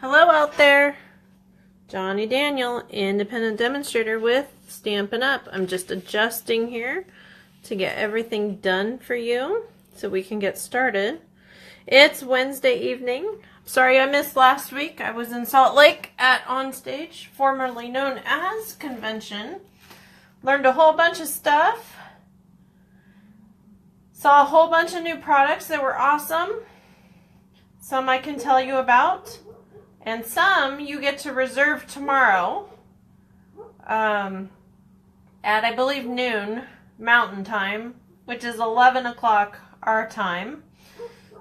Hello out there. Johnny Daniel, independent demonstrator with Stampin' Up. I'm just adjusting here to get everything done for you so we can get started. It's Wednesday evening. Sorry I missed last week. I was in Salt Lake at Onstage, formerly known as Convention. Learned a whole bunch of stuff. Saw a whole bunch of new products that were awesome. Some I can tell you about. And some you get to reserve tomorrow at, I believe, noon Mountain Time, which is 11 o'clock our time.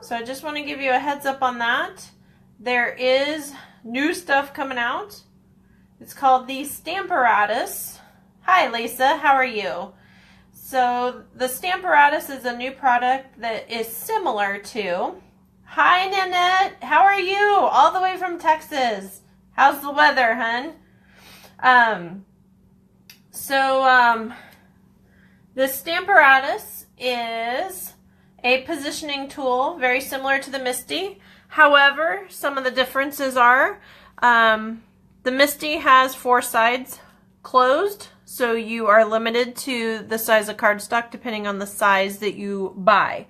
So I just want to give you a heads up on that. There is new stuff coming out. It's called the Paratus. Hi, Lisa. How are you? So the Paratus is a new product that is similar to... Hi, Nanette. How are you? All the way from Texas. How's the weather, hun? This Paratus is a positioning tool, very similar to the Misty. However, some of the differences are the Misty has 4 sides closed, so you are limited to the size of cardstock depending on the size that you buy.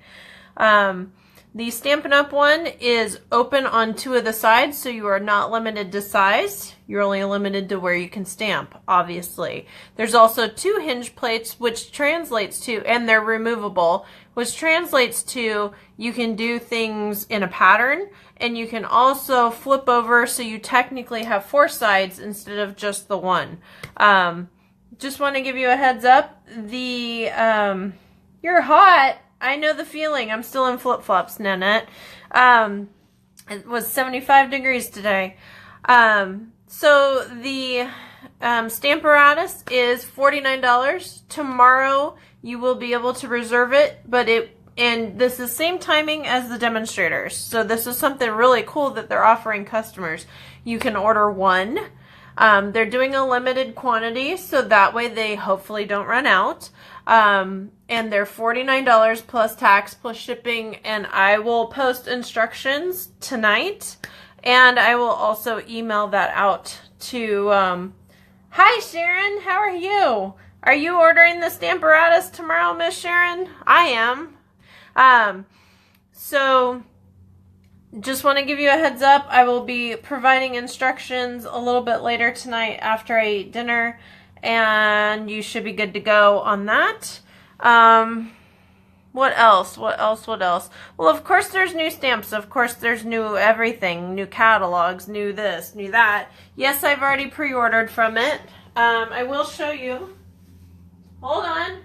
The Stampin' Up! One is open on 2 of the sides, so you are not limited to size. You're only limited to where you can stamp, obviously. There's also 2 hinge plates, which translates to, and they're removable, which translates to you can do things in a pattern, and you can also flip over so you technically have 4 sides instead of just the 1. Just want to give you a heads up. You're hot. I know the feeling. I'm still in flip-flops, Nanette. It was 75 degrees today. So the Paratus is $49. Tomorrow you will be able to reserve it, and this is the same timing as the demonstrators. So this is something really cool that they're offering customers. You can order 1. They're doing a limited quantity, so that way they hopefully don't run out. And they're $49 plus tax plus shipping, and I will post instructions tonight, and I will also email that out to, hi Sharon, how are you? Are you ordering the Paratus tomorrow, Miss Sharon? I am. So just want to give you a heads up. I will be providing instructions a little bit later tonight after I eat dinner, and you should be good to go on that. What else? Well, of course there's new stamps. Of course there's new everything. New catalogs, new this, new that. Yes, I've already pre-ordered from it. I will show you. Hold on.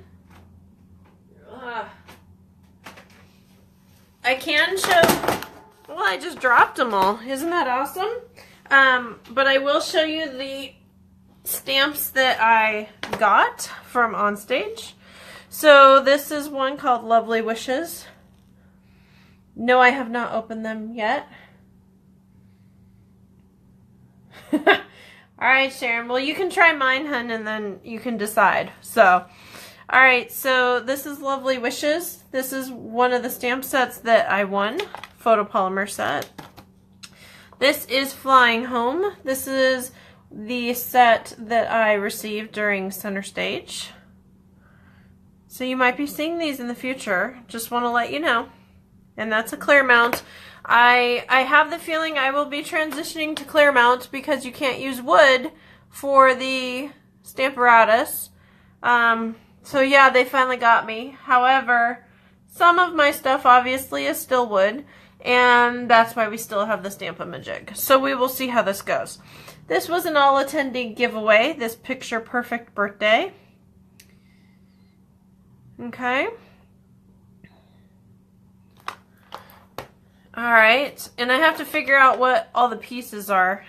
I can show... Well, I just dropped them all. Isn't that awesome? But I will show you the stamps that I got from Onstage. So this is one called Lovely Wishes. No, I have not opened them yet. Alright, Sharon. Well, you can try mine, hun, and then you can decide. So, alright, so this is Lovely Wishes. This is one of the stamp sets that I won. Photopolymer set. This is Flying Home. This is the set that I received during Center Stage. So you might be seeing these in the future. Just want to let you know. And that's a clear mount. I have the feeling I will be transitioning to clear mount because you can't use wood for the Paratus. So yeah, they finally got me. However, some of my stuff obviously is still wood, and that's why we still have the Stamp-A-Majig. So we will see how this goes. This was an all-attendee giveaway, this Picture Perfect birthday. Okay. Alright, and I have to figure out what all the pieces are.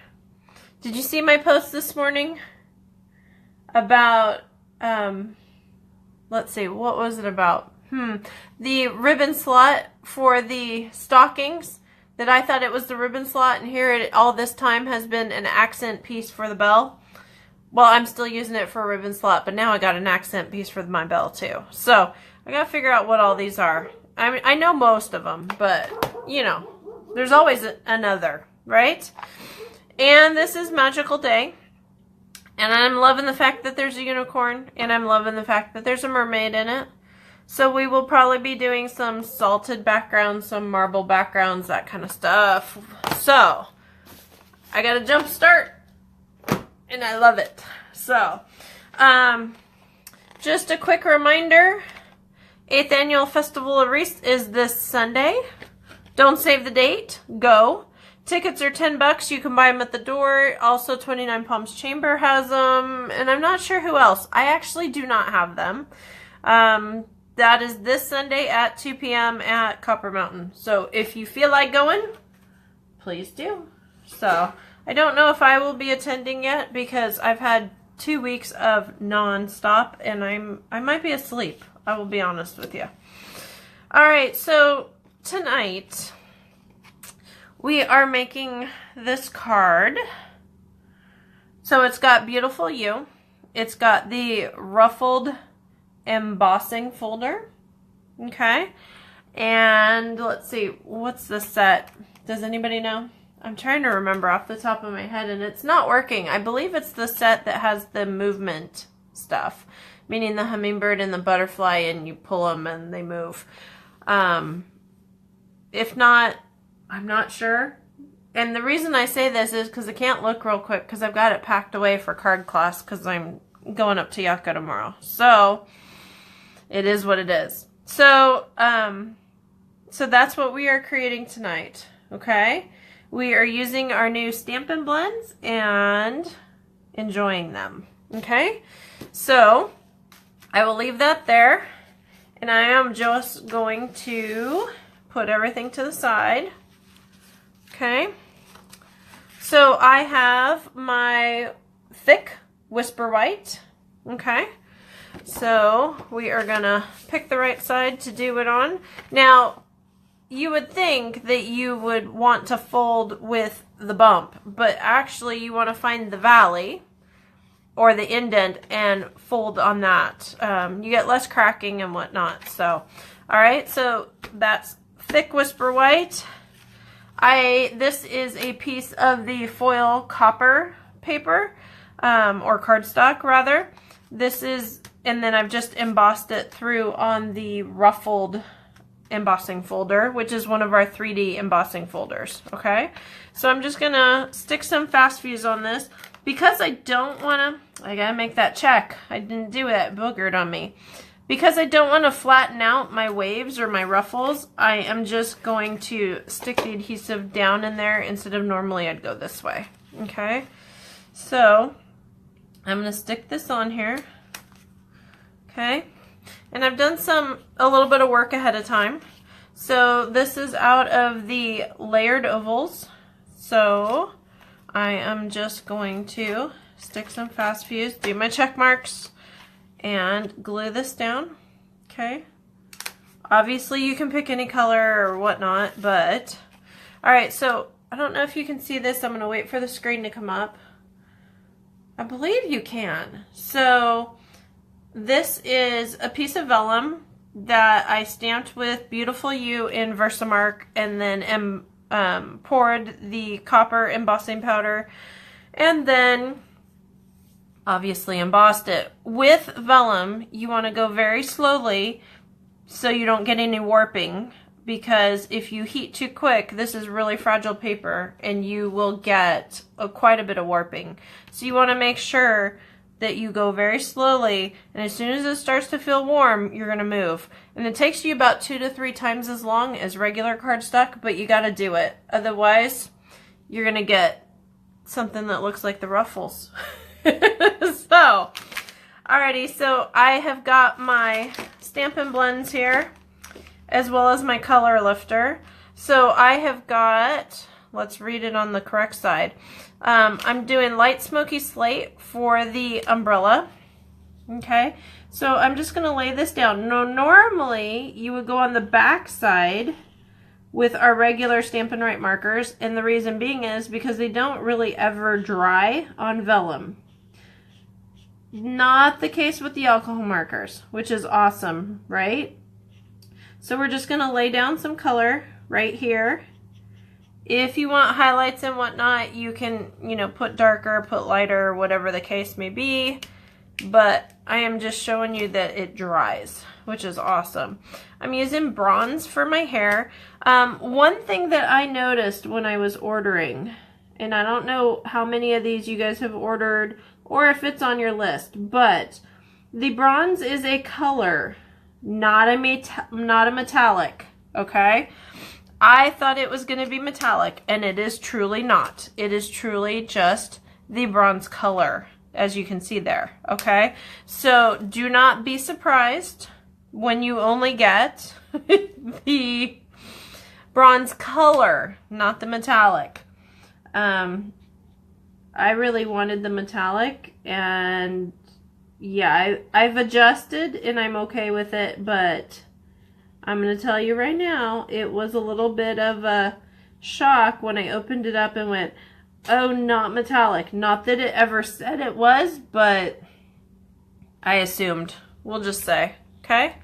Did you see my post this morning about, let's see, what was it about? The ribbon slot for the stockings, that I thought it was the ribbon slot, and here it all this time has been an accent piece for the bell. Well, I'm still using it for a ribbon slot, but now I got an accent piece for my bell too. So I gotta figure out what all these are. I mean, I know most of them, but you know, there's always another, right? And this is Magical Day. And I'm loving the fact that there's a unicorn. And I'm loving the fact that there's a mermaid in it. So we will probably be doing some salted backgrounds, some marble backgrounds, that kind of stuff. So, I got a jump start. And I love it. So, just a quick reminder. 8th Annual Festival of Reefs is this Sunday. Don't save the date. Go. Tickets are $10. You can buy them at the door. Also, 29 Palms Chamber has them. And I'm not sure who else. I actually do not have them. That is this Sunday at 2 p.m. at Copper Mountain. So if you feel like going, please do. So I don't know if I will be attending yet because I've had 2 weeks of non-stop and I might be asleep. I will be honest with you. All right, so tonight we are making this card. So it's got Beautiful You. It's got the ruffled embossing folder. Okay. And let's see, what's the set? Does anybody know? I'm trying to remember off the top of my head and it's not working. I believe it's the set that has the movement stuff, meaning the hummingbird and the butterfly, and you pull them and they move. If not, I'm not sure. And the reason I say this is because I can't look real quick because I've got it packed away for card class because I'm going up to Yucca tomorrow. So it is what it is. So, so that's what we are creating tonight. Okay. We are using our new Stampin' Blends and enjoying them. Okay. So I will leave that there. And I am just going to put everything to the side. Okay. So I have my thick Whisper White. Okay. So we are gonna pick the right side to do it on. Now, you would think that you would want to fold with the bump, but actually you want to find the valley or the indent and fold on that. You get less cracking and whatnot. So, all right, so that's thick Whisper White. This is a piece of the foil copper paper, or cardstock rather. This is, and then I've just embossed it through on the ruffled embossing folder, which is one of our 3D embossing folders. Okay, so I'm just gonna stick some fast fuse on this because I don't want to, I gotta make that check. I didn't do it, it boogered on me. Because I don't want to flatten out my waves or my ruffles, I am just going to stick the adhesive down in there instead of normally I'd go this way. Okay, so I'm going to stick this on here. Okay, and I've done a little bit of work ahead of time. So this is out of the layered ovals. So I am just going to stick some fast fuse, do my check marks, and glue this down. Okay. Obviously you can pick any color or whatnot, but alright, so I don't know if you can see this. I'm going to wait for the screen to come up. I believe you can. So this is a piece of vellum that I stamped with Beautiful You in Versamark and then poured the copper embossing powder and then obviously embossed it. With vellum, you want to go very slowly so you don't get any warping, because if you heat too quick, this is really fragile paper and you will get quite a bit of warping. So you want to make sure that you go very slowly, and as soon as it starts to feel warm, you're going to move. And it takes you about 2 to 3 times as long as regular cardstock, but you got to do it. Otherwise, you're going to get something that looks like the Ruffles. So, alrighty, so I have got my Stampin' Blends here, as well as my color lifter. So I have got, let's read it on the correct side. I'm doing light smoky slate for the umbrella. Okay, so I'm just going to lay this down. Now, normally you would go on the back side with our regular Stampin' Right markers, and the reason being is because they don't really ever dry on vellum. Not the case with the alcohol markers, which is awesome, right? So we're just going to lay down some color right here If you want highlights and whatnot, you can, you know, put darker, put lighter, whatever the case may be. But I am just showing you that it dries, which is awesome. I'm using bronze for my hair. One thing that I noticed when I was ordering, and I don't know how many of these you guys have ordered or if it's on your list, but the bronze is a color, not a metallic, okay? I thought it was going to be metallic, and it is truly not. It is truly just the bronze color, as you can see there, okay? So do not be surprised when you only get the bronze color, not the metallic. I really wanted the metallic, and yeah, I've adjusted and I'm okay with it, but I'm going to tell you right now, it was a little bit of a shock when I opened it up and went, oh, not metallic. Not that it ever said it was, but I assumed. We'll just say, okay?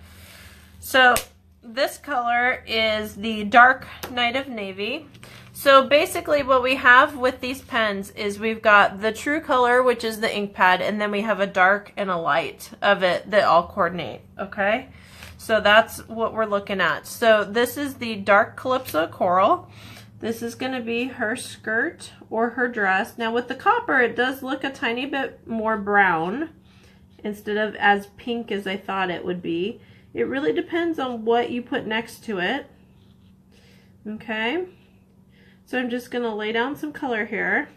So this color is the dark Night of Navy. So basically what we have with these pens is we've got the true color, which is the ink pad, and then we have a dark and a light of it that all coordinate, okay? So that's what we're looking at. So this is the dark Calypso Coral. This is going to be her skirt or her dress. Now with the copper, it does look a tiny bit more brown instead of as pink as I thought it would be. It really depends on what you put next to it. Okay. So I'm just going to lay down some color here.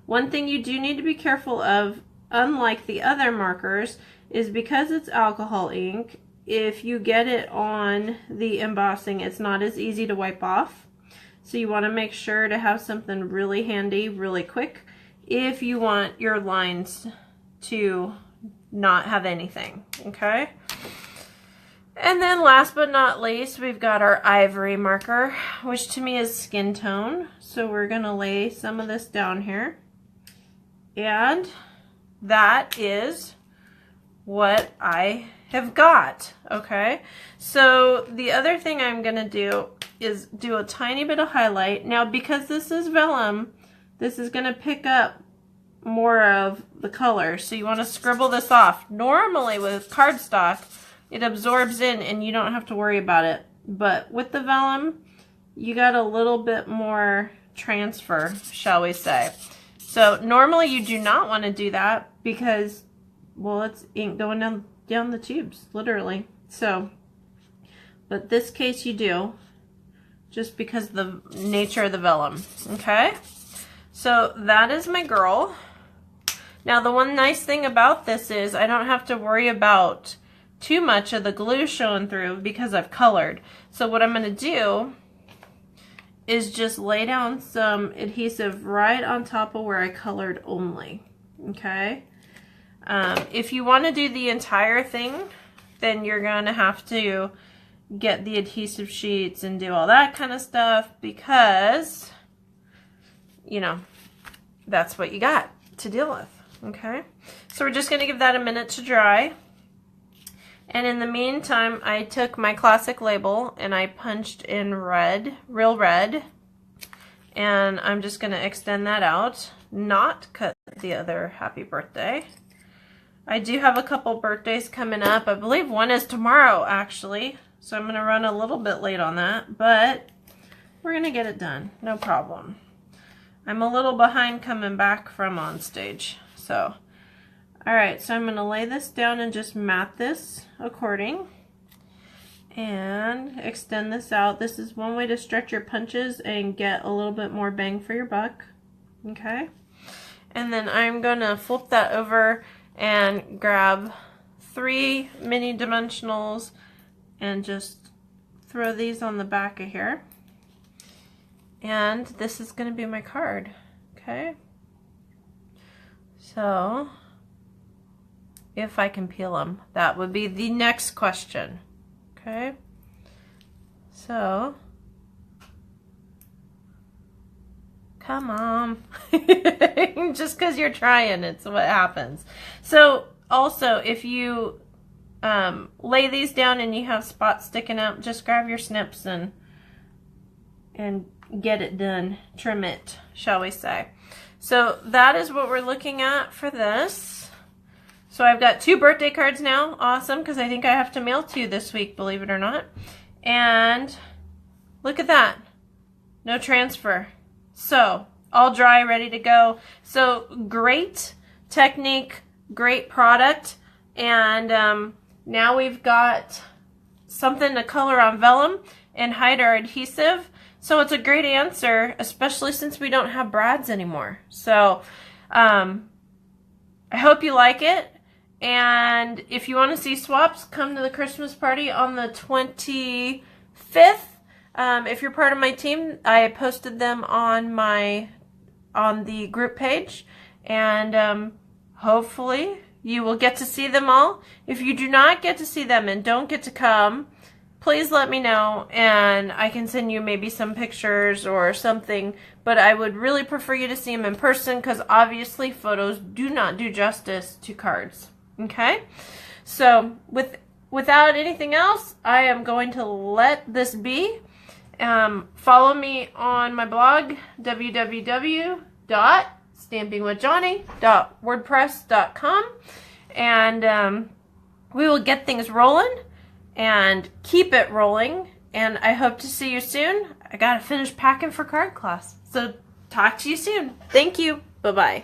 One thing you do need to be careful of, unlike the other markers, is because it's alcohol ink, if you get it on the embossing, it's not as easy to wipe off. So you want to make sure to have something really handy, really quick, if you want your lines to not have anything, okay? And then last but not least, we've got our ivory marker, which to me is skin tone. So we're going to lay some of this down here. And that is what I have got, okay? So the other thing I'm going to do is do a tiny bit of highlight. Now because this is vellum, this is going to pick up more of the color. So you want to scribble this off. Normally with cardstock, it absorbs in and you don't have to worry about it. But with the vellum, you got a little bit more transfer, shall we say. So normally you do not want to do that because, well, it's ink going down the tubes, literally. So, but this case you do, just because of the nature of the vellum, okay? So that is my girl. Now the one nice thing about this is I don't have to worry about too much of the glue showing through because I've colored. So what I'm going to do is just lay down some adhesive right on top of where I colored only, okay? If you want to do the entire thing, then you're going to have to get the adhesive sheets and do all that kind of stuff because, you know, that's what you got to deal with, okay? So we're just going to give that a minute to dry. And in the meantime, I took my classic label and I punched in red, real red, and I'm just going to extend that out, not cut the other happy birthday. I do have a couple birthdays coming up. I believe one is tomorrow, actually, so I'm going to run a little bit late on that, but we're going to get it done, no problem. I'm a little behind coming back from on stage, so... Alright, so I'm going to lay this down and just mat this according and extend this out. This is one way to stretch your punches and get a little bit more bang for your buck. Okay? And then I'm going to flip that over and grab 3 mini dimensionals and just throw these on the back of here. And this is going to be my card. Okay? So... if I can peel them, that would be the next question. Okay, so come on. Just because you're trying, it's what happens. So also, if you lay these down and you have spots sticking out, just grab your snips and get it done, trim it, shall we say. So that is what we're looking at for this. So I've got 2 birthday cards now. Awesome, because I think I have to mail 2 this week, believe it or not. And look at that. No transfer. So all dry, ready to go. So great technique, great product. And now we've got something to color on vellum and hide our adhesive. So it's a great answer, especially since we don't have brads anymore. So I hope you like it. And if you want to see swaps, come to the Christmas party on the 25th. If you're part of my team, I posted them on the group page, and hopefully you will get to see them all. If you do not get to see them and don't get to come, please let me know, and I can send you maybe some pictures or something, but I would really prefer you to see them in person, because obviously photos do not do justice to cards. Okay? So without anything else, I am going to let this be. Follow me on my blog, www.stampingwithjohnny.wordpress.com, and we will get things rolling and keep it rolling, and I hope to see you soon. I gotta finish packing for card class, so talk to you soon. Thank you. Bye-bye.